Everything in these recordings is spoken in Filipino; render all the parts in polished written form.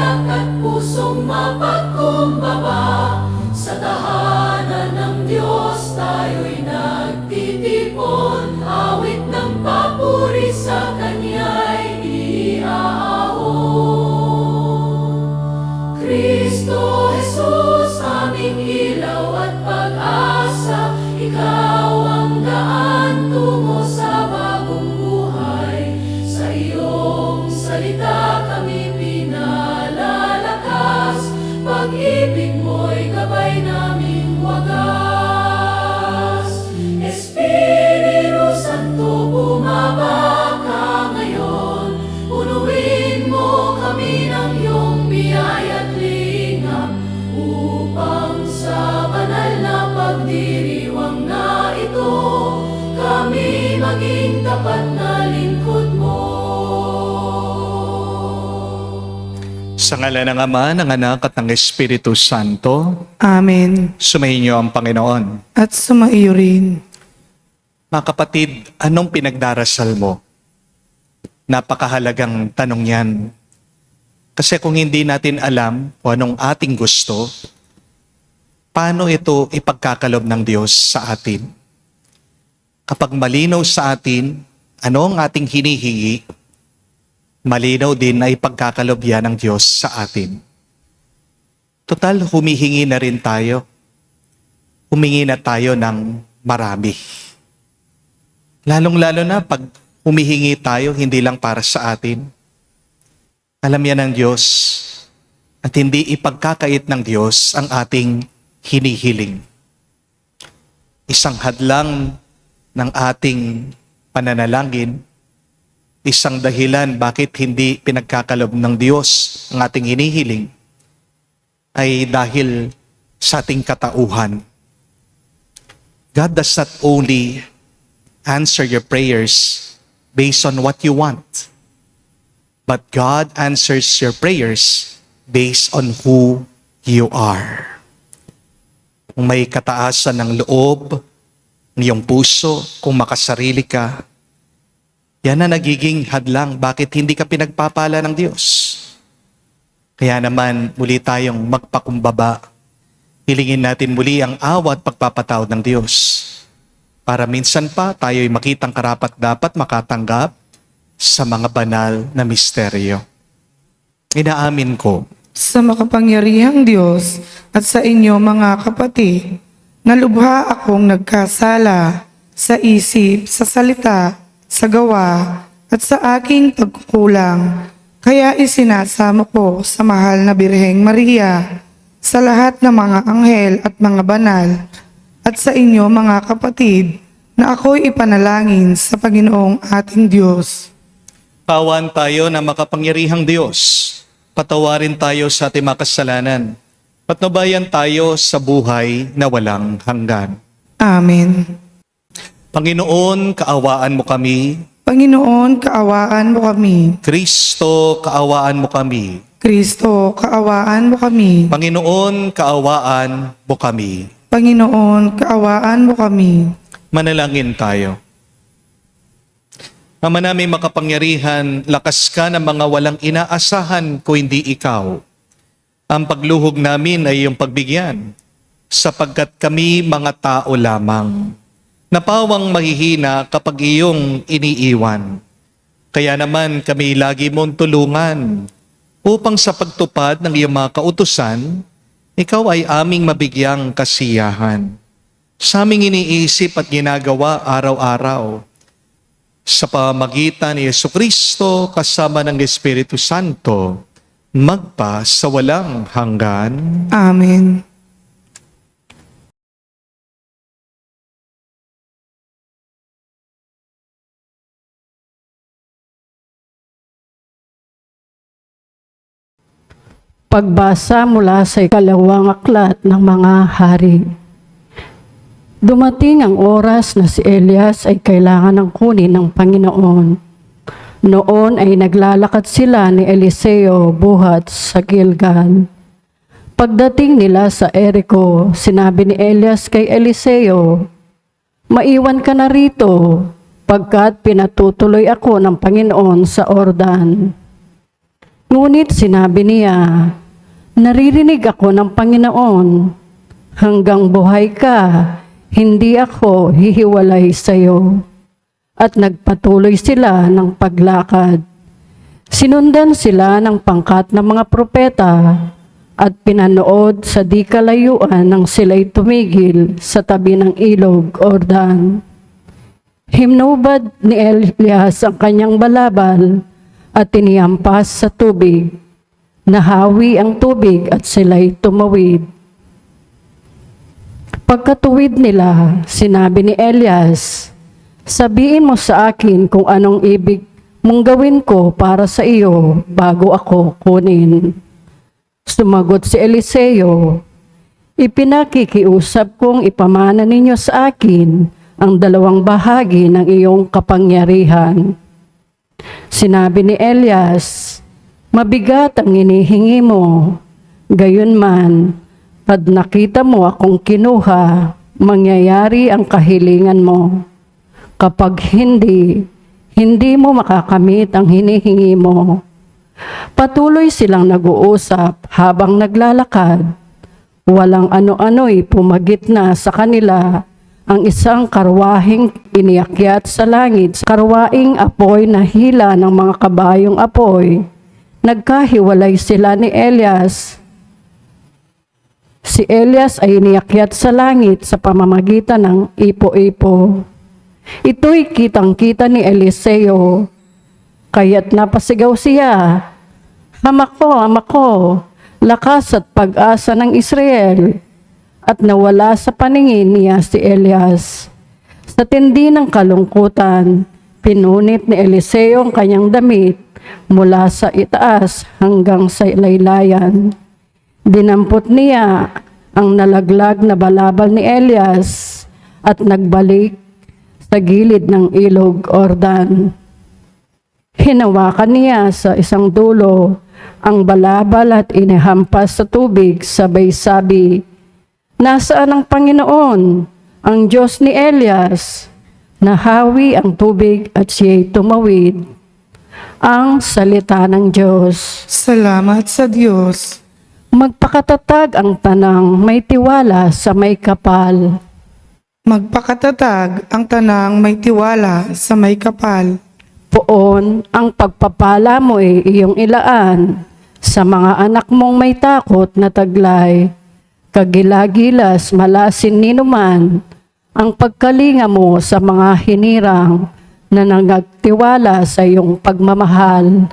galak at pusong mapagkumbaba. Sa tahanan ng Diyos tayo'y nagtitipon, awit ng papuri sa Kanya'y iaahon. Kristo Jesus, aming ilaw at pag-asa, Ikaw ang daan tungo sa bagong buhay. Sa iyong salita kami pinalalakas, pag-ibig mo'y gabay naming wagas. Espiritu Santo, bumaba ka ngayon, punuin mo kami ng iyong biyaya at lingap, upang sa banal na pagdiriwang na ito, kami maging tapat na lingkod mo. Sa ngalan ng Ama, ng Anak at ng Espiritu Santo, Amen. sumainyo ang Panginoon. At sumaiyo rin. Mga kapatid, anong pinagdarasal mo? Napakahalagang tanong yan. Kasi kung hindi natin alam kung anong ating gusto, paano ito ipagkakalob ng Diyos sa atin? Kapag malinaw sa atin, ano ang ating hinihingi, malinaw din na ipagkakalob yan ng Diyos sa atin. Total, humihingi na rin tayo. Humingi na tayo ng marami. Lalong-lalo na pag humihingi tayo, hindi lang para sa atin. Alam yan ng Diyos at hindi ipagkakait ng Diyos ang ating hinihiling. Isang hadlang ng ating pananalangin, isang dahilan bakit hindi pinagkakalob ng Diyos ang ating hinihiling ay dahil sa ating katauhan. God does not only answer your prayers based on what you want, but God answers your prayers based on who you are. Kung may kataasan ng loob, ng iyong puso, kung makasarili ka, yan na nagiging hadlang bakit hindi ka pinagpapala ng Diyos. Kaya naman muli tayong magpakumbaba. Hilingin natin muli ang awa at pagpapatawad ng Diyos. Para minsan pa tayo'y makitang karapat-dapat makatanggap sa mga banal na misteryo. Inaamin ko Sa makapangyarihang Diyos at sa inyo mga kapatid, na lubha akong nagkasala sa isip, sa salita, sa gawa, at sa aking pagkukulang. Kaya isinasamo ko sa mahal na Birheng Maria, sa lahat ng mga anghel at mga banal, at sa inyo mga kapatid, na ako'y ipanalangin sa Panginoong ating Diyos. Kawan tayo na makapangyarihang Diyos. Patawarin tayo sa ating mga kasalanan. Patnubayan tayo sa buhay na walang hanggan. Amen. Panginoon, kaawaan mo kami. Panginoon, kaawaan mo kami. Kristo, kaawaan mo kami. Kristo, kaawaan mo kami. Panginoon, kaawaan mo kami. Panginoon, kaawaan mo kami. Manalangin tayo. Ama namin makapangyarihan, lakas ka ng mga walang inaasahan kung hindi ikaw. Ang pagluhog namin ay iyong pagbigyan, sapagkat kami mga tao lamang. Napawang mahihina kapag iyong iniiwan. Kaya naman kami lagi mong tulungan upang sa pagtupad ng iyong mga kautusan, ikaw ay aming mabigyang kasiyahan. Sa aming iniisip at ginagawa araw-araw, sa pamamagitan ni Jesucristo kasama ng Espiritu Santo, magpa sa walang hanggan. Amen. Pagbasa mula sa ikalawang aklat ng mga hari. Dumating ang oras na si Elias ay kailangan ng kunin ng Panginoon. Noon ay naglalakad sila ni Eliseo buhat sa Gilgal. Pagdating nila sa Jericho, sinabi ni Elias kay Eliseo, "Maiwan ka na rito, pagkat pinatutuloy ako ng Panginoon sa Ordan." Ngunit sinabi niya, naririnig ako ng Panginoon, hanggang buhay ka, hindi ako hihiwalay sa iyo. At nagpatuloy sila ng paglakad. Sinundan sila ng pangkat ng mga propeta at pinanood sa di kalayuan nang sila'y tumigil sa tabi ng ilog Ordan. Hinubad ni Elias ang kanyang balabal at tiniyampas sa tubig. Nahawi ang tubig at sila'y tumawid. Pagkatuwid nila, sinabi ni Elias, sabihin mo sa akin kung anong ibig mong gawin ko para sa iyo bago ako kunin. Sumagot si Eliseo, ipinakikiusap kong ipamana ninyo sa akin ang 2 bahagi ng iyong kapangyarihan. Sinabi ni Elias, mabigat ang hinihingi mo, gayunman, pag nakita mo akong kinuha, mangyayari ang kahilingan mo. Kapag hindi mo makakamit ang hinihingi mo. Patuloy silang nag-uusap habang naglalakad. Walang ano-ano'y pumagitna sa kanila ang isang karwaheng iniakyat sa langit. Karwaing apoy na hila ng mga kabayong apoy. Nagkahiwalay sila ni Elias. Si Elias ay iniakyat sa langit sa pamamagitan ng ipo-ipo. Ito'y kitang-kita ni Eliseo. Kaya't napasigaw siya, Hamako, lakas at pag-asa ng Israel. At nawala sa paningin niya si Elias. Sa tindi ng kalungkutan, pinunit ni Eliseo ang kanyang damit mula sa itaas hanggang sa laylayan. Dinampot niya ang nalaglag na balabal ni Elias at nagbalik sa gilid ng ilog Ordan. Hinawakan niya sa isang dulo ang balabal at inihampas sa tubig, sabay sabi, nasaan ang Panginoon, ang Diyos ni Elias? Nahawi ang tubig at siya'y tumawid. Ang salita ng Diyos. Salamat sa Diyos. Magpakatatag ang tanang may tiwala sa may kapal. Magpakatatag ang tanang may tiwala sa may kapal. Poon ang pagpapala mo ay iyong ilaan sa mga anak mong may takot na taglay. Kagilagilas malasin ninuman ang pagkalinga mo sa mga hinirang na nagtiwala sa iyong pagmamahal.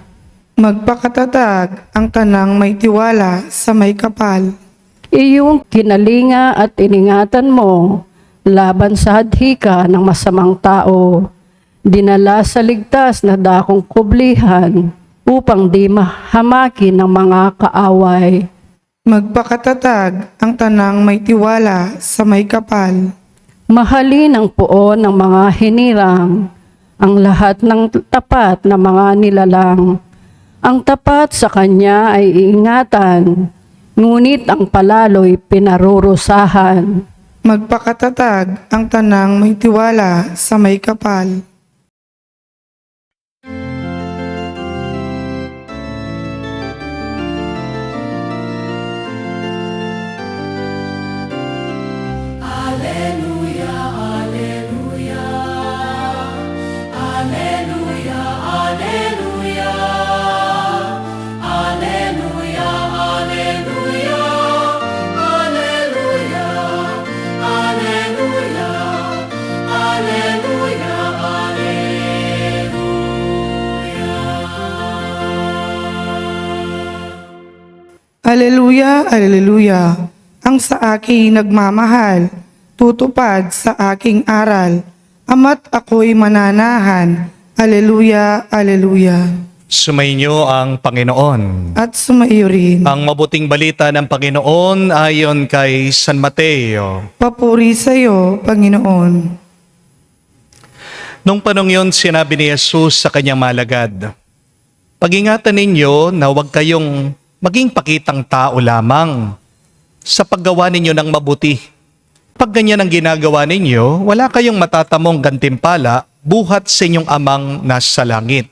Magpakatatag ang tanang may tiwala sa may kapal. Iyong kinalinga at iningatan mo laban sa hadhika ng masamang tao. Dinala sa ligtas na dakong kublihan upang di mahamakin ng mga kaaway. Magpakatatag ang tanang may tiwala sa may kapal. Mahalin ang puon ng mga hinirang, ang lahat ng tapat na mga nilalang. Ang tapat sa kanya ay iingatan, ngunit ang palalo'y pinarurusahan. Magpakatatag ang tanang may tiwala sa may kapal. Alleluia, alleluia. Alleluia, alleluia. Alleluia, alleluia. Alleluia, alleluia. Alleluia, alleluia. Aleluya, aleluya. Ang sa akin nagmamahal, tutupad sa aking aral. Ama't ako'y mananahan. Aleluya, aleluya. Sumainyo ang Panginoon. At sumaiyo rin. Ang mabuting balita ng Panginoon ayon kay San Mateo. Papuri sa iyo, Panginoon. Nung panong yun, sinabi ni Jesus sa kanyang malagad, pag-ingatan ninyo na huwag kayong maging pakitang tao lamang sa paggawa ninyo ng mabuti. Pag ganyan ang ginagawa ninyo, wala kayong matatamong gantimpala buhat sa inyong amang nasa langit.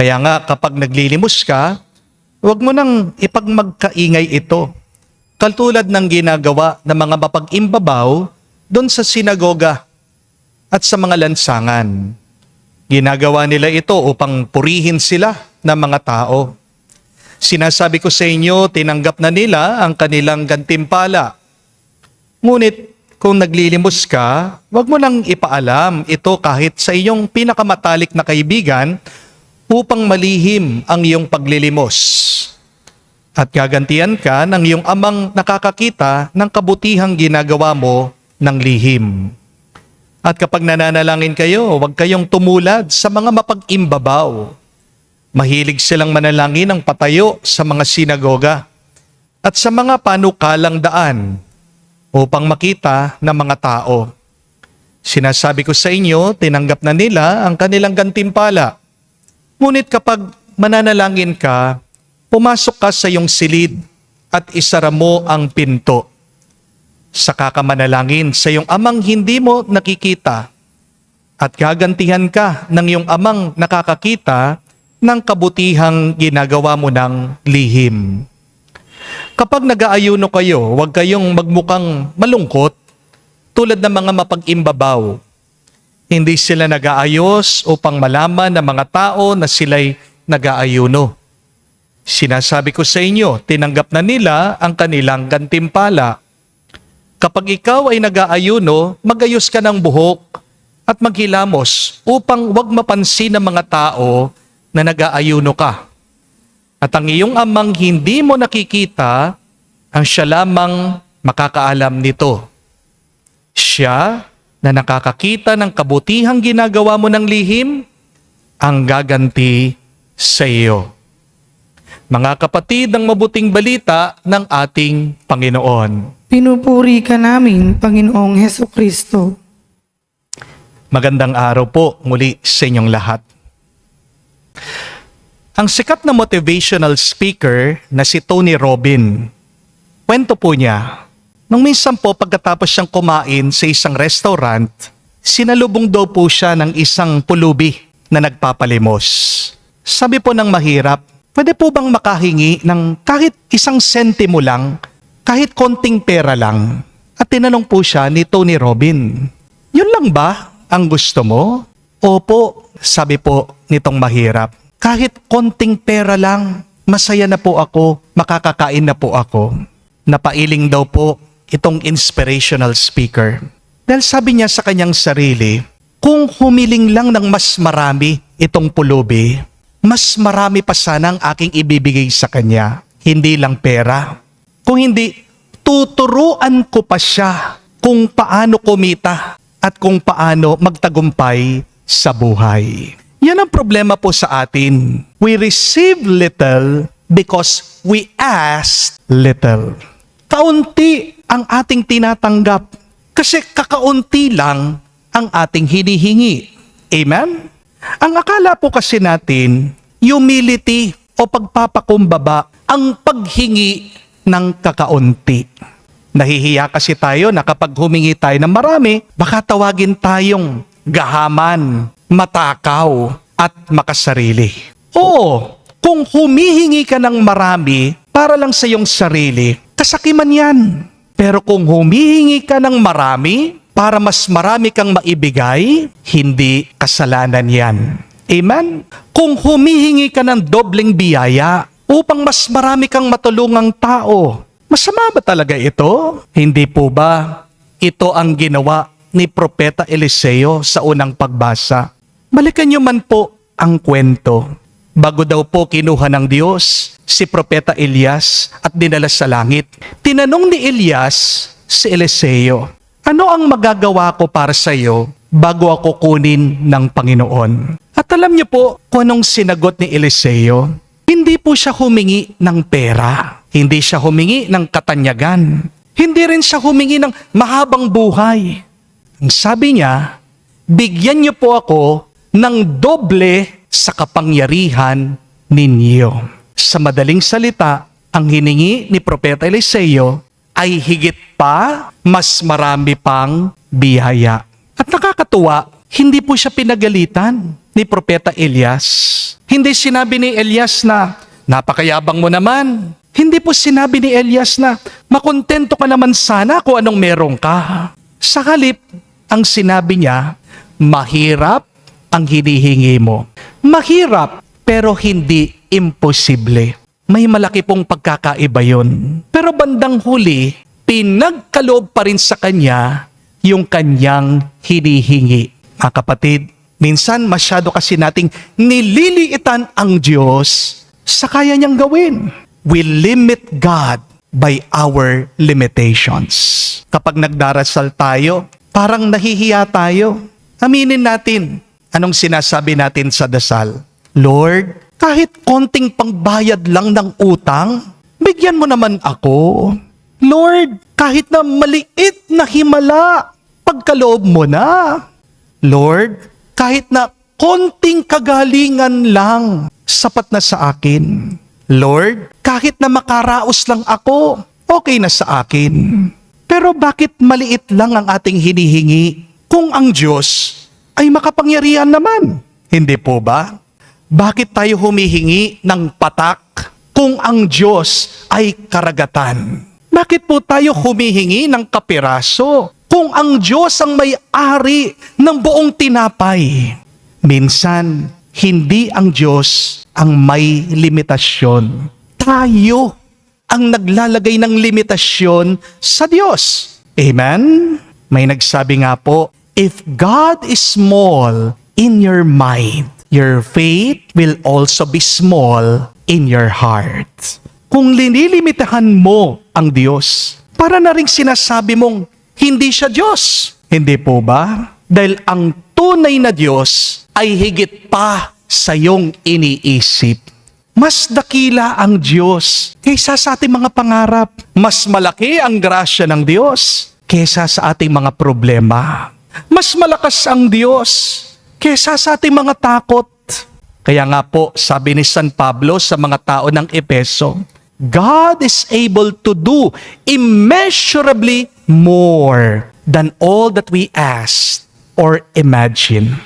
Kaya nga kapag naglilimos ka, huwag mo nang ipagmagkaingay ito. Katulad ng ginagawa ng mga mapag-imbabaw doon sa sinagoga at sa mga lansangan. Ginagawa nila ito upang purihin sila ng mga tao. Sinasabi ko sa inyo, tinanggap na nila ang kanilang gantimpala. Ngunit kung naglilimos ka, huwag mo nang ipaalam ito kahit sa iyong pinakamatalik na kaibigan upang malihim ang iyong paglilimos. At gagantihan ka ng iyong amang nakakakita ng kabutihang ginagawa mo ng lihim. At kapag nananalangin kayo, huwag kayong tumulad sa mga mapag-imbabaw. Mahilig silang manalangin ng patayo sa mga sinagoga at sa mga panukalang daan upang makita ng mga tao. Sinasabi ko sa inyo, tinanggap na nila ang kanilang gantimpala. Ngunit kapag mananalangin ka, pumasok ka sa iyong silid at isara mo ang pinto. Saka ka manalangin sa iyong amang hindi mo nakikita at gagantihan ka ng iyong amang nakakakita ng kabutihang ginagawa mo ng lihim. Kapag nag-aayuno kayo, huwag kayong magmukhang malungkot tulad ng mga mapag-imbabaw. Hindi sila nag-aayos upang malaman ng mga tao na sila'y nag-aayuno. Sinasabi ko sa inyo, tinanggap na nila ang kanilang gantimpala. Kapag ikaw ay nag-aayuno, magayos ka ng buhok at maghilamos upang wag mapansin ng mga tao na nag-aayuno ka. At ang iyong amang hindi mo nakikita, ang siya lamang makakaalam nito. Siya na nakakakita ng kabutihang ginagawa mo ng lihim, ang gaganti sa iyo. Mga kapatid, ang mabuting balita ng ating Panginoon. Pinupuri ka namin, Panginoong Hesukristo. Magandang araw po muli sa inyong lahat. Ang sikat na motivational speaker na si Tony Robbins, kwento po niya, nung minsan po pagkatapos siyang kumain sa isang restaurant, sinalubong daw po siya ng isang pulubi na nagpapalimos. Sabi po ng mahirap, pwede po bang makahingi ng kahit isang sentimo lang, kahit konting pera lang? At tinanong po siya ni Tony Robbins, yun lang ba ang gusto mo? Opo, sabi po nitong mahirap. Kahit konting pera lang, masaya na po ako, makakakain na po ako. Napailing daw po itong inspirational speaker. Dahil sabi niya sa kanyang sarili, kung humiling lang ng mas marami itong pulubi, mas marami pa sana ang aking ibibigay sa kanya. Hindi lang pera. Kung hindi, tuturuan ko pa siya kung paano kumita at kung paano magtagumpay sa buhay. Yan ang problema po sa atin. We receive little because we ask little. Kaunti ang ating tinatanggap kasi kakaunti lang ang ating hinihingi. Amen? Ang akala po kasi natin, humility o pagpapakumbaba ang paghingi ng kakaunti. Nahihiya kasi tayo na kapag humingi tayo ng marami, baka tawagin tayong gahaman, matakaw, at makasarili. Oo, kung humihingi ka ng marami para lang sa iyong sarili, kasakiman yan. Pero kung humihingi ka ng marami para mas marami kang maibigay, hindi kasalanan yan. Amen? Kung humihingi ka ng dobleng biyaya upang mas marami kang matulungang tao, masama ba talaga ito? Hindi po ba ito ang ginawa ni Propeta Eliseo sa unang pagbasa? Balikan niyo man po ang kwento. Bago daw po kinuha ng Diyos si Propeta Elias at dinala sa langit, tinanong ni Elias si Eliseo, ano ang magagawa ko para sa iyo bago ako kunin ng Panginoon? At alam niyo po kung anong sinagot ni Eliseo? Hindi po siya humingi ng pera. Hindi siya humingi ng katanyagan. Hindi rin siya humingi ng mahabang buhay. Ang sabi niya, bigyan niyo po ako ng doble sa kapangyarihan ninyo. Sa madaling salita, ang hiningi ni Propeta Eliseo ay higit pa, mas marami pang biyaya. At nakakatuwa, hindi po siya pinagalitan ni ni Propeta Elias. Hindi sinabi ni Elias na, napakayabang mo naman. Hindi po sinabi ni Elias na, makontento ka naman sana kung anong meron ka. Sa halip, ang sinabi niya, mahirap ang hinihingi mo. Mahirap, pero hindi imposible. May malaki pong pagkakaiba yun. Pero bandang huli, pinagkaloob pa rin sa kanya yung kanyang hinihingi. Mga kapatid, minsan masyado kasi nating nililiitan ang Diyos sa kaya niyang gawin. We limit God by our limitations. Kapag nagdarasal tayo, parang nahihiya tayo. Aminin natin, anong sinasabi natin sa dasal? Lord, kahit konting pangbayad lang ng utang, bigyan mo naman ako. Lord, kahit na maliit na himala, pagkaloob mo na. Lord, kahit na konting kagalingan lang, sapat na sa akin. Lord, kahit na makaraos lang ako, okay na sa akin. Pero bakit maliit lang ang ating hinihingi kung ang Diyos ay makapangyarihan naman? Hindi po ba? Bakit tayo humihingi ng patak kung ang Diyos ay karagatan? Bakit po tayo humihingi ng kapiraso kung ang Diyos ang may-ari ng buong tinapay? Minsan, hindi ang Diyos ang may limitasyon. Tayo ang naglalagay ng limitasyon sa Diyos. Amen? May nagsabi nga po, if God is small in your mind, your faith will also be small in your heart. Kung linilimitahan mo ang Diyos, para na rin sinasabi mong hindi siya Diyos. Hindi po ba? Dahil ang tunay na Diyos ay higit pa sa iyong iniisip. Mas dakila ang Diyos kaysa sa ating mga pangarap. Mas malaki ang grasya ng Diyos kaysa sa ating mga problema. Mas malakas ang Diyos kaysa sa ating mga takot. Kaya nga po, sabi ni San Pablo sa mga tao ng Efeso, God is able to do immeasurably more than all that we ask or imagine.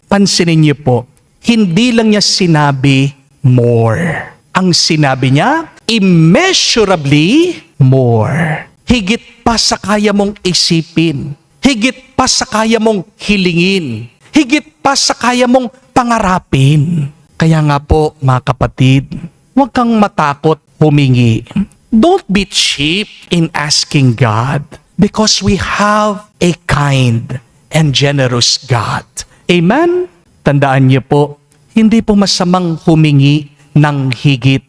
Pansinin niyo po, hindi lang niya sinabi more. Ang sinabi niya, immeasurably more. Higit pa sa kaya mong isipin. Higit pa sa kaya mong hilingin. Higit pa sa kaya mong pangarapin. Kaya nga po, mga kapatid, huwag kang matakot humingi. Don't be cheap in asking God because we have a kind and generous God. Amen? Tandaan niyo po, hindi po masamang humingi ng higit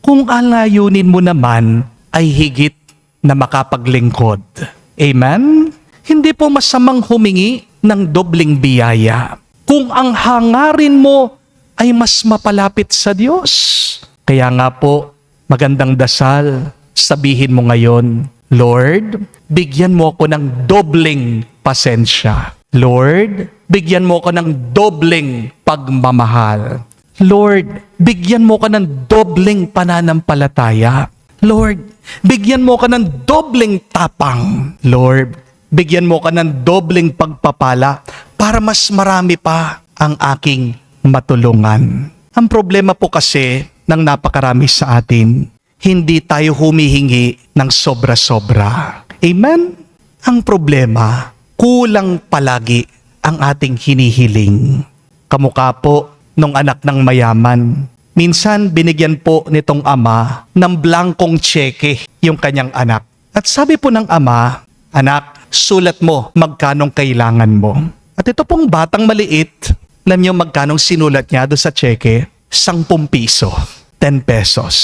kung ang layunin mo naman ay higit na makapaglingkod. Amen? Hindi po masamang humingi ng dobling biyaya kung ang hangarin mo ay mas mapalapit sa Diyos. Kaya nga po, magandang dasal, sabihin mo ngayon, Lord, bigyan mo ako ng dobling pasensya. Lord, bigyan mo ako ng dobling pagmamahal. Lord, bigyan mo ako ng dobling pananampalataya. Lord, bigyan mo ako ng dobling tapang. Lord, bigyan mo ako ng dobling pagpapala para mas marami pa ang aking matulungan. Ang problema po kasi ng napakarami sa atin, hindi tayo humihingi ng sobra-sobra. Amen? Ang problema, kulang palagi ang ating hinihiling. Kamukha po nung anak ng mayaman. Minsan binigyan po nitong ama ng blankong tseke yung kanyang anak. At sabi po ng ama, anak, sulat mo magkanong kailangan mo. At ito pong batang maliit, alam niyo magkanong sinulat niya doon sa tseke? 10 piso, 10 pesos.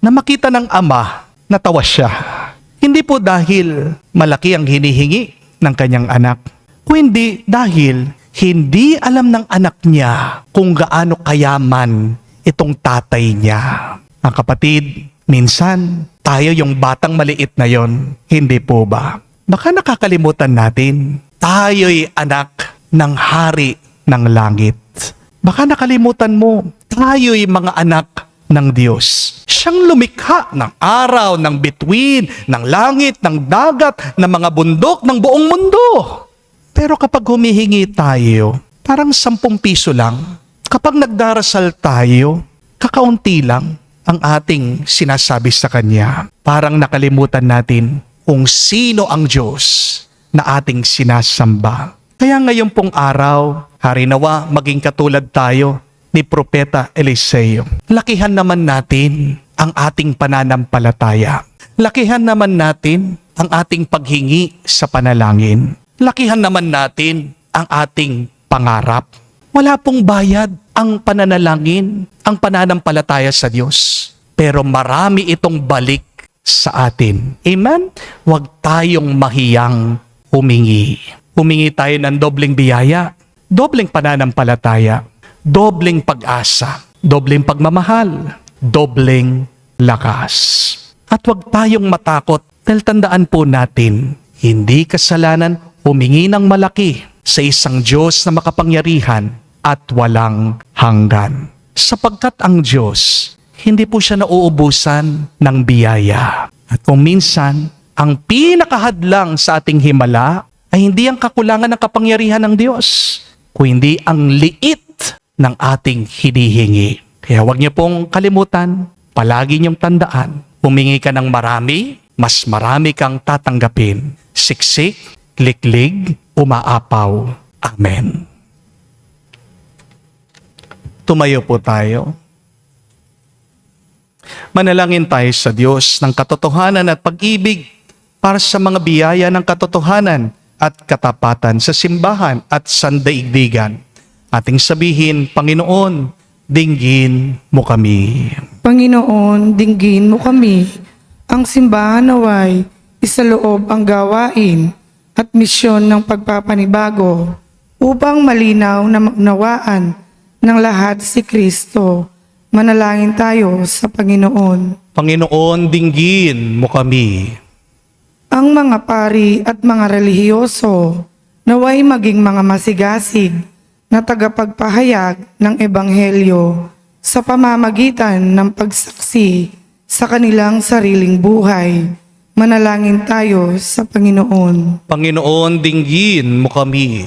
Na makita ng ama, natawa siya. Hindi po dahil malaki ang hinihingi ng kanyang anak, kundi dahil hindi alam ng anak niya kung gaano kayaman itong tatay niya. Ang kapatid, minsan tayo yung batang maliit na yon, hindi po ba? Baka nakakalimutan natin, tayo'y anak ng hari ng langit. Baka nakalimutan mo, tayo'y mga anak ng Diyos. Siyang lumikha ng araw, ng bituin, ng langit, ng dagat, ng mga bundok, ng buong mundo. Pero kapag humihingi tayo, Parang 10 piso lang. Kapag nagdarasal tayo, kakaunti lang ang ating sinasabi sa Kanya. Parang nakalimutan natin kung sino ang Diyos na ating sinasamba. Kaya ngayon pong araw, harinawa maging katulad tayo ni Propeta Eliseo. Lakihan naman natin ang ating pananampalataya. Lakihan naman natin ang ating paghingi sa panalangin. Lakihan naman natin ang ating pangarap. Wala pong bayad ang pananalangin, ang pananampalataya sa Diyos. Pero marami itong balik sa atin. Amen? Huwag tayong mahiyang humingi. Humingi tayo ng dobleng biyaya, dobleng pananampalataya, dobleng pag-asa, dobleng pagmamahal, dobleng lakas. At huwag tayong matakot dahil tandaan po natin, hindi kasalanan humingi ng malaki sa isang Diyos na makapangyarihan at walang hanggan. Sapagkat ang Diyos, hindi po siya nauubusan ng biyaya. At kung minsan, ang pinakahadlang sa ating himala ay hindi ang kakulangan ng kapangyarihan ng Diyos, kundi ang liit ng ating hinihingi. Kaya huwag niyo pong kalimutan, palagi niyong tandaan, humingi ka ng marami, mas marami kang tatanggapin. Siksik, liklig, umaapaw. Amen. Tumayo po tayo. Manalangin tayo sa Diyos ng katotohanan at pag-ibig para sa mga biyaya ng katotohanan at katapatan sa simbahan at sandaigdigan. Ating sabihin, Panginoon, dinggin mo kami. Panginoon, dinggin mo kami. Ang simbahan naway isaloob ang gawain at misyon ng pagpapanibago upang malinaw na maunawaan ng lahat si Kristo. Manalangin tayo sa Panginoon. Panginoon, dinggin mo kami. Ang mga pari at mga relihiyoso naway maging mga masigasig na tagapagpahayag ng Ebanghelyo sa pamamagitan ng pagsaksi sa kanilang sariling buhay. Manalangin tayo sa Panginoon. Panginoon, dinggin mo kami.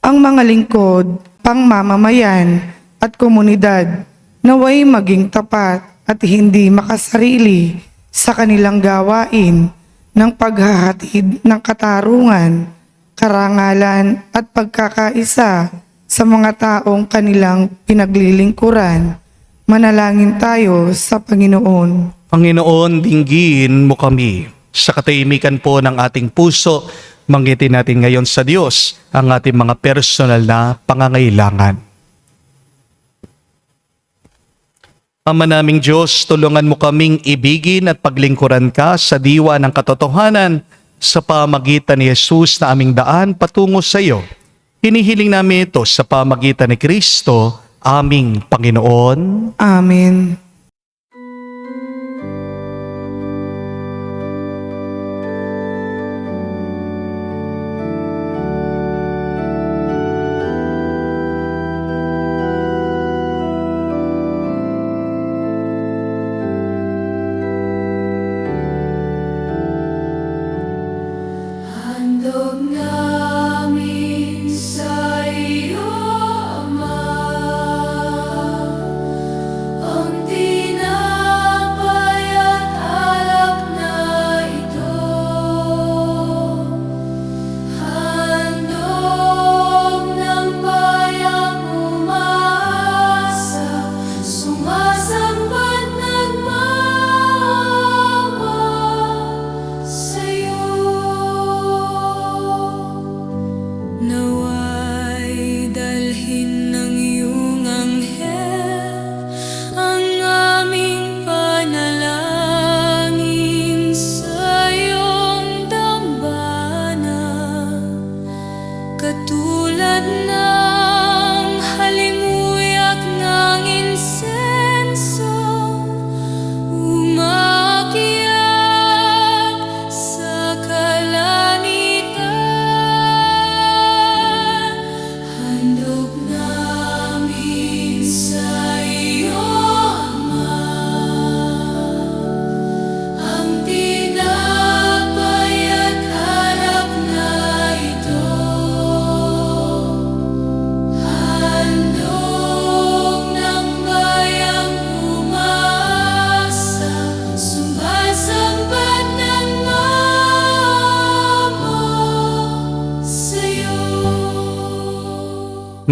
Ang mga lingkod, pangmamamayan at komunidad naway maging tapat at hindi makasarili sa kanilang gawain ng paghahatid ng katarungan, karangalan at pagkakaisa sa mga taong kanilang pinaglilingkuran. Manalangin tayo sa Panginoon. Panginoon, dinggin mo kami. Sa katahimikan po ng ating puso, manggitin natin ngayon sa Diyos ang ating mga personal na pangangailangan. Ama naming Diyos, tulungan mo kaming ibigin at paglingkuran ka sa diwa ng katotohanan sa pamagitan ni Jesus na aming daan patungo sa iyo. Hinihiling namin ito sa pamagitan ni Kristo, aming Panginoon. Amen. Handog namin sa iyo, Ama, ang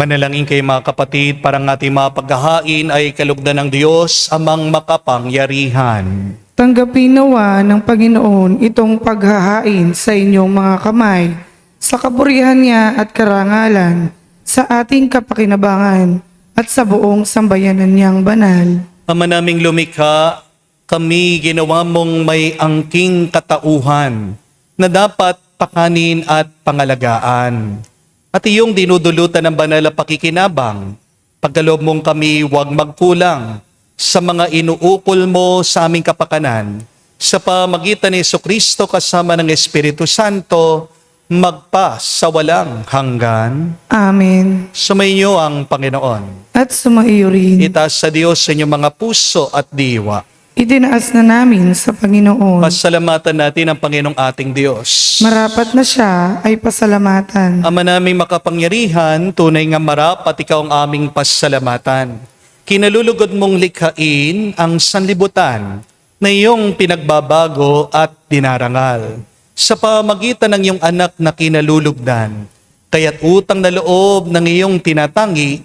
Manalangin kayo mga kapatid, para ang ating mga paghahain ay kalugdan ng Diyos amang makapangyarihan. Tanggapin nawa ng Panginoon itong paghahain sa inyong mga kamay, sa kapurihan niya at karangalan, sa ating kapakinabangan at sa buong sambayanan niyang banal. Ama naming lumikha, kami ginawa mong may angking katauhan na dapat pakanin at pangalagaan. At iyong dinudulutan ng banal na pakikinabang, pagkaloob mong kami huwag magkulang sa mga inuukol mo sa aming kapakanan, sa pamagitan ni Jesucristo kasama ng Espiritu Santo, magpa sa walang hanggan. Amen. Sumainyo ang Panginoon. At sumaiyo rin. Itaas sa Diyos sa inyong mga puso at diwa. Itinaas na namin sa Panginoon. Pasalamatan natin ang Panginoong ating Diyos. Marapat na siya ay pasalamatan. Ama naming makapangyarihan, tunay nga marapat ikaw ang aming pasalamatan. Kinalulugod mong likhain ang sanlibutan na iyong pinagbabago at dinarangal sa pamagitan ng iyong anak na kinalulugdan. Kaya't utang na loob ng iyong tinatangi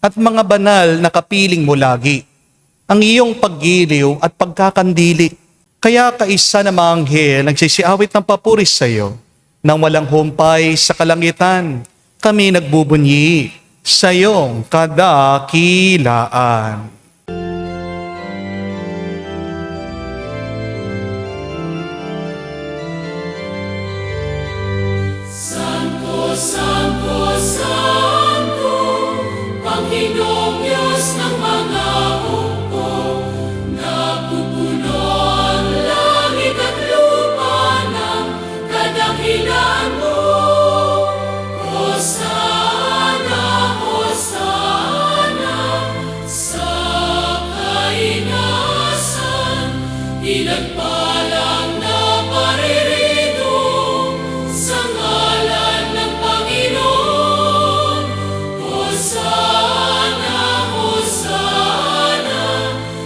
at mga banal na kapiling mo lagi ang iyong paggiliw at pagkakandili. Kaya kaisa na mga anghel nagsisiawit ng papuri sa iyo, nang walang humpay sa kalangitan, kami nagbubunyi sa iyong kadakilaan. Santo, Santo, Santo, Panginoong Diyos ng mga hukbo, napupuno ang langit at lupa ng kadakilan mo. Hosana, Hosana, sa kainasan, pinagpalang na paririto sa ngalan ng Panginoon. Hosana, Hosana,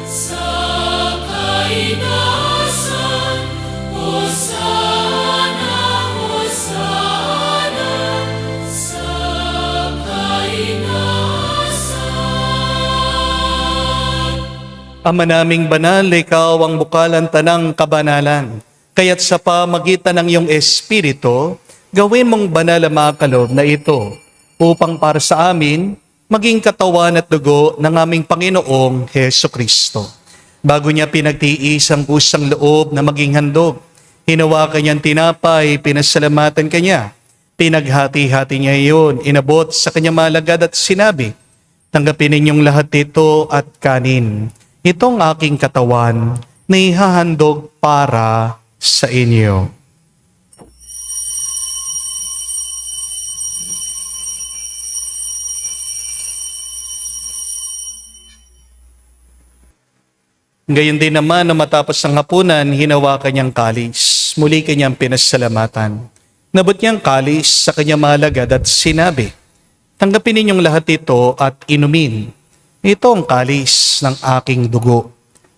sa kainasan. Hosana, Hosana, sa kainasan. Ama naming banal, ikaw ang bukalan tanang kabanalan. Kaya't sa pamagitan ng iyong Espiritu, gawin mong banal ang mga kaloob na ito, upang para sa amin, maging katawan at dugo ng aming Panginoong Heso Kristo. Bago niya pinagtiis ang kusang loob na maging handog, hinawakan niyang tinapay, pinasalamatan kanya. Pinaghati-hati niya iyon, inabot sa kanyang malagad at sinabi, tanggapin ninyong lahat ito at kanin. Itong aking katawan na ihahandog para sa inyo. Gayon din naman na matapos ang hapunan, hinawakan niyang kalis. Muli kanyang pinasalamatan. Nabot niyang kalis sa kanyang malagad at sinabi, tanggapin ninyong lahat ito at inumin. Ito ang kalis ng aking dugo,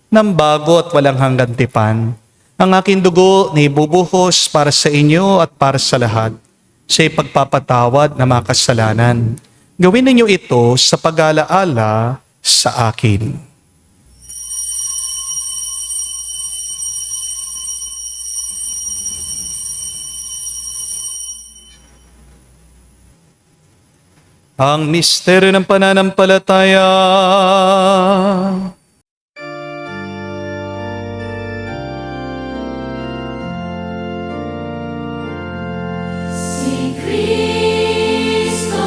ng bago at walang hanggang tipan. Ang aking dugo na ibubuhos para sa inyo at para sa lahat, sa ipagpapatawad ng mga kasalanan. Gawin ninyo ito sa pag-alaala sa akin. Ang misteryo ng pananampalataya. Si Kristo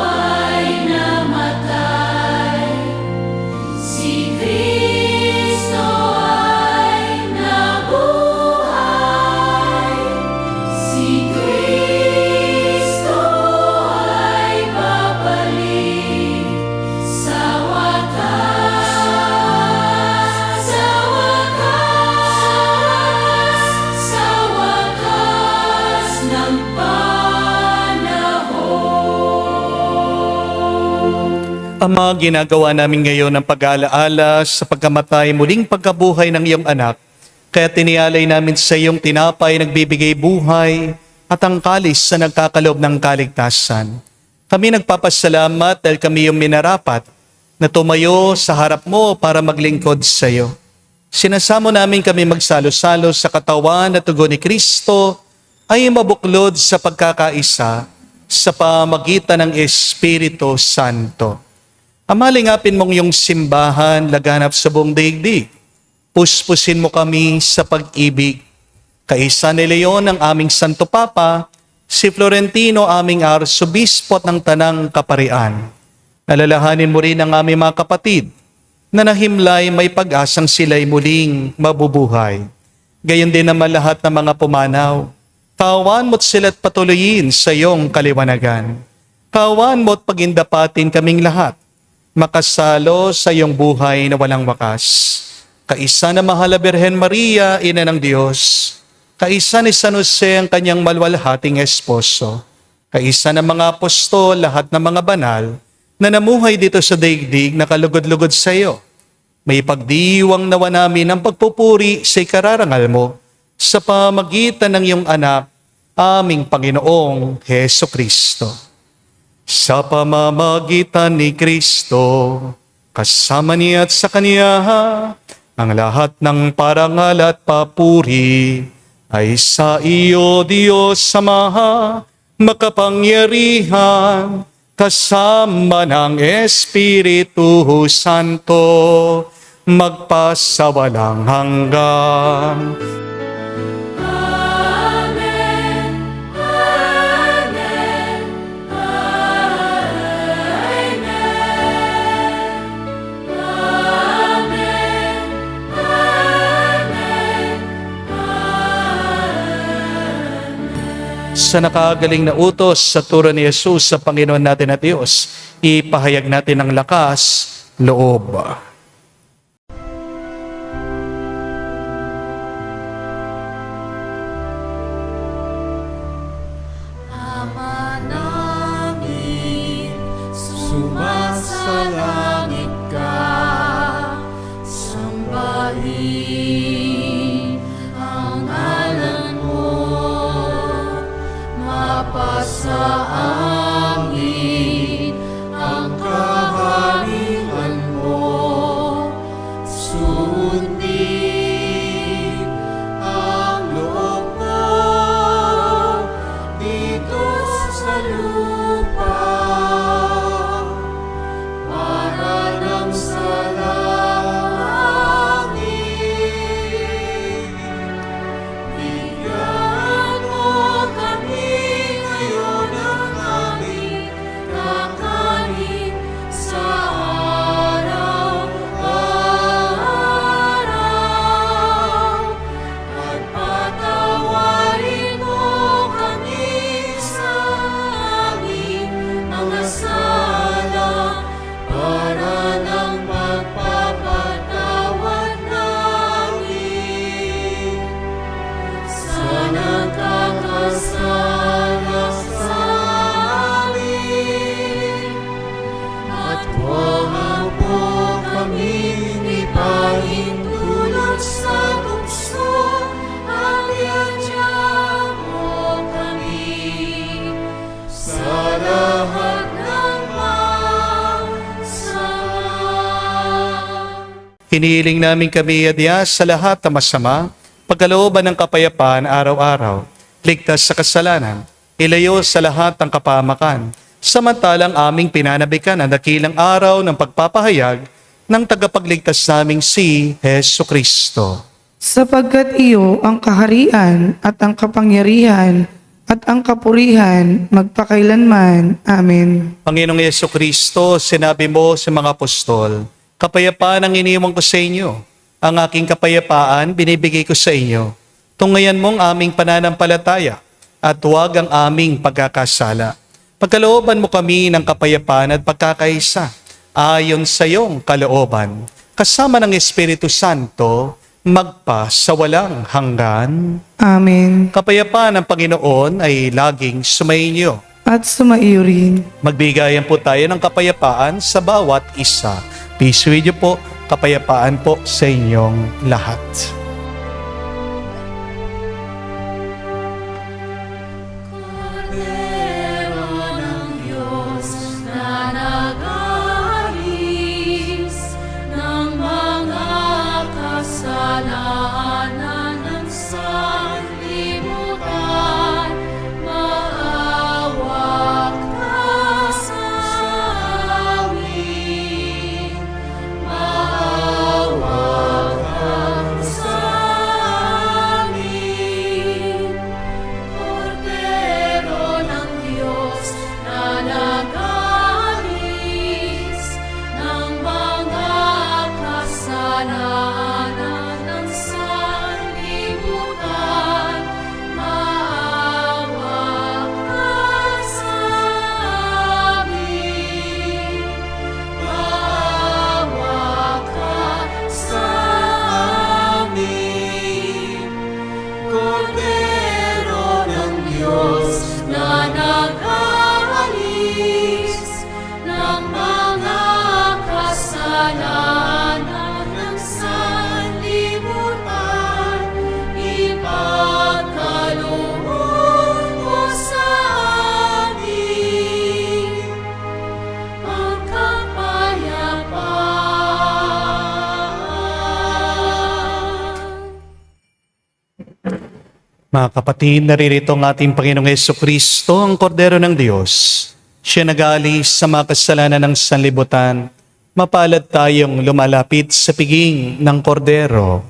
ay namatay, si Kristo ay nabuhay, si Kristo ay babalik sa wakas, sa wakas, sa wakas ng panahon. Ama, ginagawa namin ngayon ang pag-aalaala sa pagkamatay, muling pagkabuhay ng iyong anak. Kaya tinialay namin sa iyong tinapay nagbibigay buhay at ang kalis sa nagkakaloob ng kaligtasan. Kami nagpapasalamat dahil kami yung minarapat na tumayo sa harap mo para maglingkod sa iyo. Sinasamo namin kami magsalo-salo sa katawan at tugon ni Kristo ay mabuklod sa pagkakaisa sa pamagitan ng Espiritu Santo. Amalingapin mong yung simbahan laganap sa buong daigdig. Puspusin mo kami sa pag-ibig. Kaisa ni Leon ang aming Santo Papa, si Florentino aming Arsobispo ng Tanang Kaparian. Nalalahanin mo rin ang aming mga kapatid na nahimlay may pag-asang sila'y muling mabubuhay. Gayon din naman lahat ng mga pumanaw. Kaawaan mo't sila't patuloyin sa iyong kaliwanagan. Kaawaan mo't pagindapatin kaming lahat. Makasalo sa iyong buhay na walang wakas. Kaisa na mahal na Birhen Maria, Ina ng Diyos. Kaisa ni San Jose ang kanyang malwalhating esposo. Kaisa ng mga apostol, lahat ng mga banal, na namuhay dito sa daigdig na kalugod-lugod sa iyo. May pagdiwang nawa namin ang pagpupuri sa ikararangal mo sa pamagitan ng iyong anak, aming Panginoong Heso Kristo. Sa pamamagitan ni Kristo, kasama niya at sa Kanya, ang lahat ng parangal at papuri ay sa iyo, Diyos Ama, makapangyarihan, kasama ng Espiritu Santo, magpasawalang hanggan. Amen. Amen. Amen. Amen. Sa nakagaling na utos sa turo ni Jesus sa Panginoon natin at Diyos, ipahayag natin ang lakas, loob. Ama namin, sumasalangit ka, sambahin ang ngalan mo, mapasa amin ang kaharian mo, sundin ang loob mo dito sa lupa para nang sa langit. Bigyan mo kami ngayon ng aming kakanin sa araw-araw at patawarin mo kami sa aming mga sala para ng pagpapatawad namin sa nagkakasala sa amin. At huwag mo kaming ipahintulot sa tukso, at iadya mo kami sa lahat ng masama. Hinihiling namin kami adya sa lahat ng masama, pagkalooban ng kapayapaan araw-araw, ligtas sa kasalanan, ilayo sa lahat ng kapahamakan, samantalang aming pinanabikan ang dakilang araw ng pagpapahayag ng tagapagligtas naming si Heso Kristo. Sapagkat iyo ang kaharian at ang kapangyarihan at ang kapurihan magpakailanman. Amen. Panginoong Heso Kristo, sinabi mo sa mga apostol, kapayapaan ang iniwan ko sa inyo. Ang aking kapayapaan binibigay ko sa inyo. Tungayan mong aming pananampalataya at huwag ang aming pagkakasala. Pagkalooban mo kami ng kapayapaan at pagkakaisa ayon sa iyong kalooban. Kasama ng Espiritu Santo, magpa sa walang hanggan. Amen. Kapayapaan ng Panginoon ay laging sumainyo. At sumaiyo rin. Magbigayan po tayo ng kapayapaan sa bawat isa. Peace with you po, kapayapaan po sa inyong lahat. Kordero ng Diyos, Mga kapatid, naririto ang ating Panginoong Jesucristo, ang Kordero ng Diyos. Siya nag-aalis sa mga kasalanan ng sanlibutan. Mapalad tayong lumalapit sa piging ng Kordero.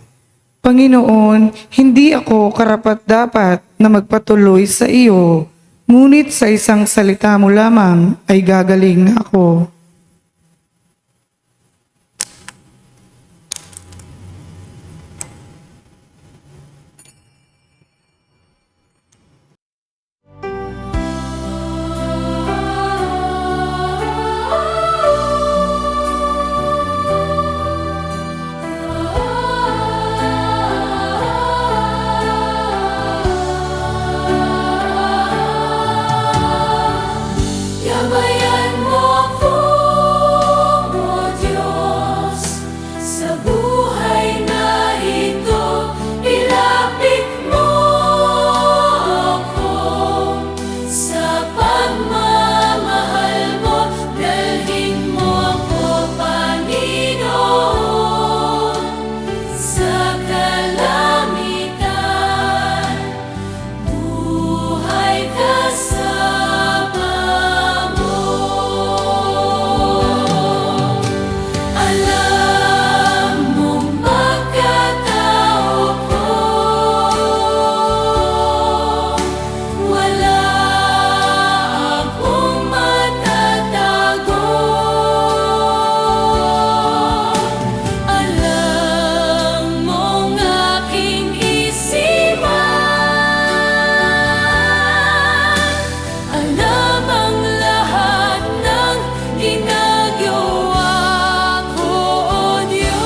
Panginoon, hindi ako karapat-dapat na magpatuloy sa iyo, ngunit sa isang salita mo lamang ay gagaling na ako. Gabayan mo ako, O Diyos, sa buhay na ito. Ilapit mo ako sa pagmamahal mo. Dalhin mo ako, Panginoon, sa kalamitan. Buhay kasama mo. Alam mong pagkatao ko, wala akong matatago. Alam mong aking isipan. Alam ang lahat ng ginagawa ko, O Diyos.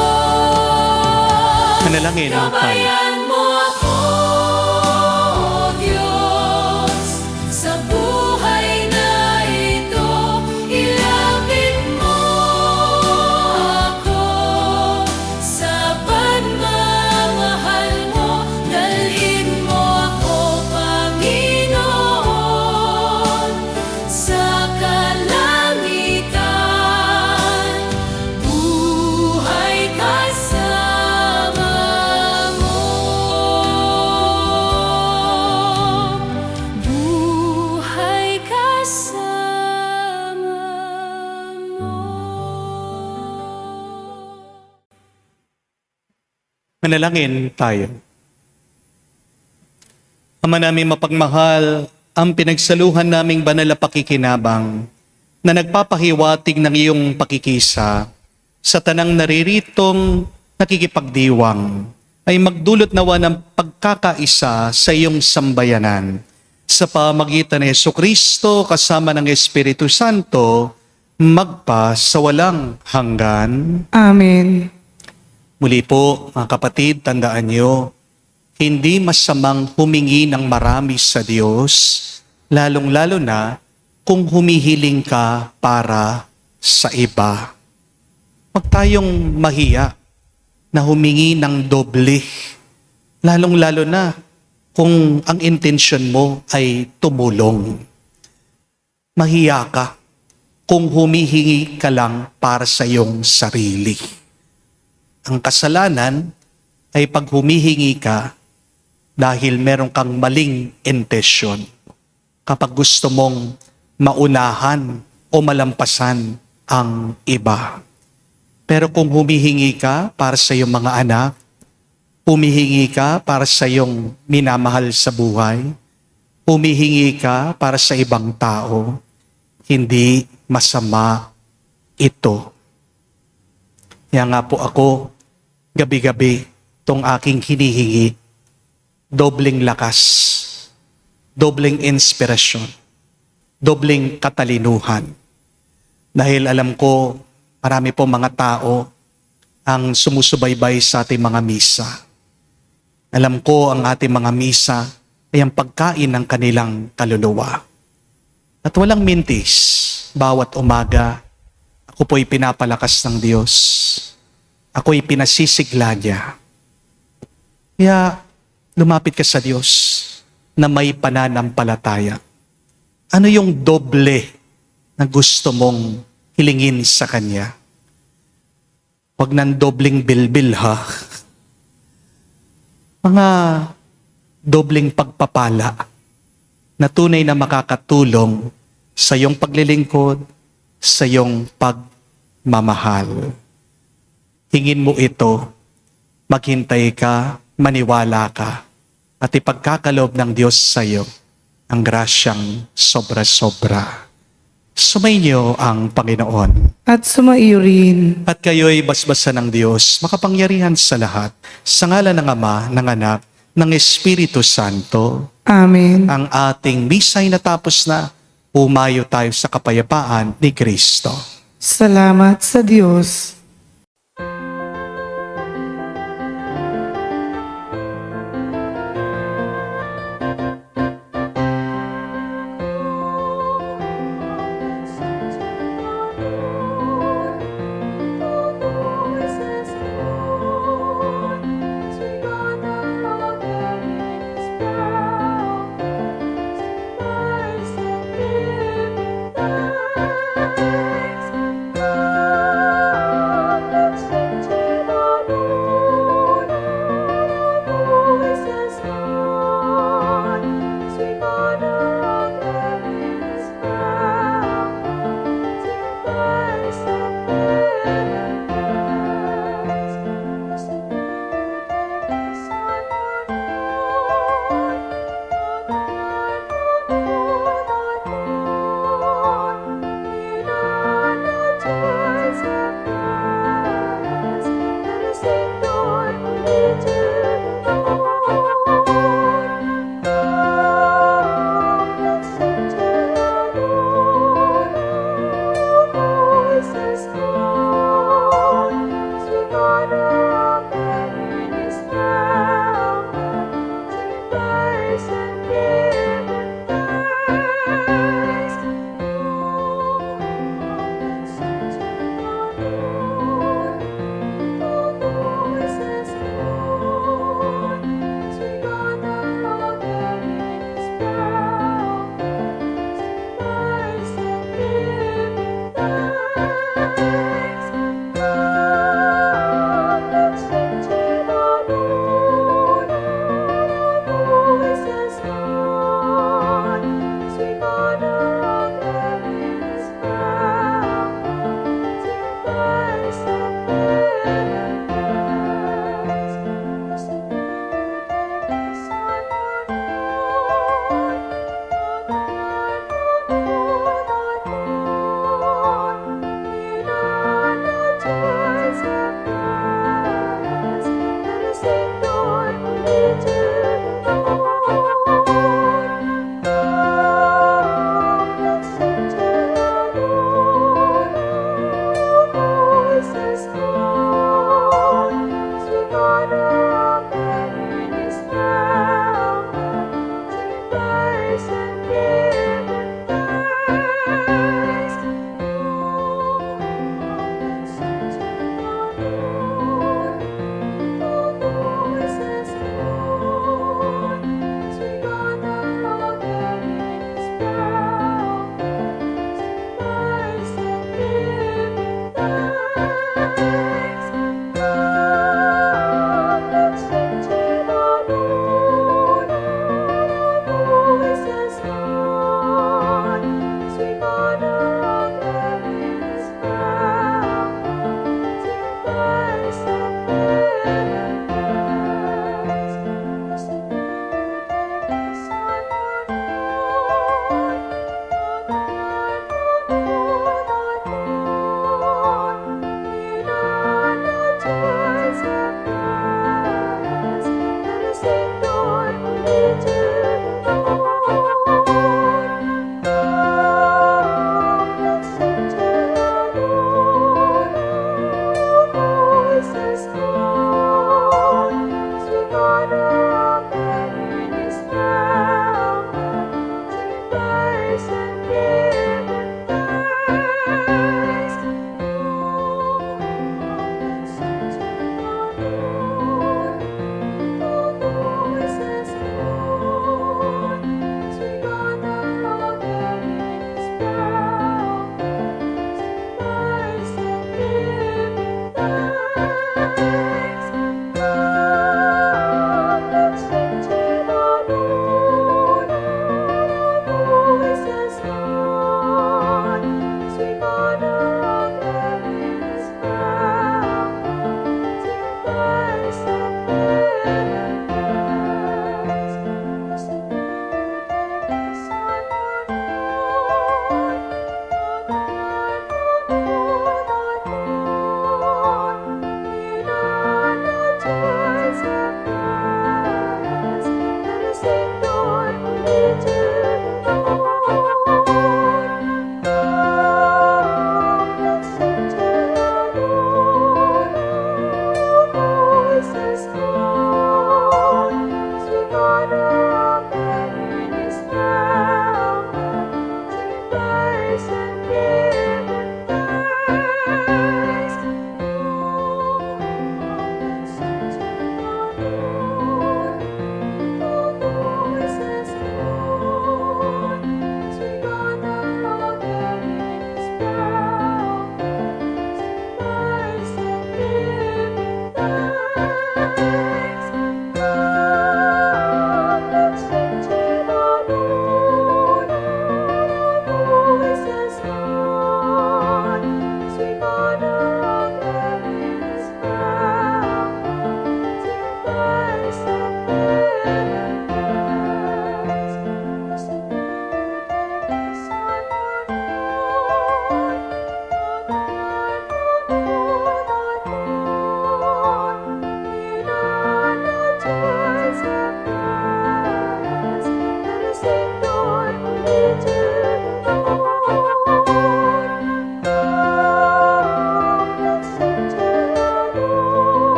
Manalangin tayo. Gabayan mo ako, O Diyos, sa buhay na ito. Ilapit mo ako sa pagmamahal mo. Dalhin mo ako, Panginoon, sa kalamitan. Buhay kasama mo. Buhay kasama mo. Manalangin tayo. Ama namin mapagmahal, ang pinagsaluhan naming banal na pakikinabang na nagpapahiwatig ng iyong pakikisa sa tanang nariritong nakikipagdiwang ay magdulot nawa ng pagkakaisa sa iyong sambayanan. Sa pamagitan ni Jesucristo kasama ng Espiritu Santo, magpa sa walang hanggan. Amen. Muli po, mga kapatid, tandaan niyo, hindi masamang humingi ng marami sa Diyos, lalong-lalo na kung humihiling ka para sa iba. Huwag tayong mahiya na humingi ng doble, lalong-lalo na kung ang intensyon mo ay tumulong. Mahiya ka kung humihingi ka lang para sa iyong sarili. Ang kasalanan ay pag humihingi ka dahil meron kang maling intensyon. Kapag gusto mong maunahan o malampasan ang iba. Pero kung humihingi ka para sa iyong mga anak, humihingi ka para sa iyong minamahal sa buhay, humihingi ka para sa ibang tao, hindi masama ito. Kaya nga po ako, gabi-gabi, itong aking hinihingi, dobleng lakas, dobleng inspirasyon, dobleng katalinuhan. Dahil alam ko, marami po mga tao ang sumusubaybay sa ating mga misa. Alam ko ang ating mga misa ay ang pagkain ng kanilang kaluluwa. At walang mintis, bawat umaga, ako po'y pinapalakas ng Diyos. Ako'y pinasisigla niya. Kaya lumapit ka sa Diyos na may pananampalataya. Ano yung doble na gusto mong hilingin sa Kanya? Huwag nang dobleng bilbil ha. Mga dobling pagpapala na tunay na makakatulong sa iyong paglilingkod, sa iyong pagmamahal. Hingin mo ito, maghintay ka, maniwala ka, at ipagkakaloob ng Diyos sa iyo ang grasyang sobra-sobra. Sumainyo ang Panginoon. At sumaiyo rin. At kayo'y basbasan ng Diyos, makapangyarihan sa lahat, sa ngalan ng Ama, ng Anak, ng Espiritu Santo. Amen. Ang ating misa'y natapos na, humayo tayo sa kapayapaan ni Kristo. Salamat sa Diyos.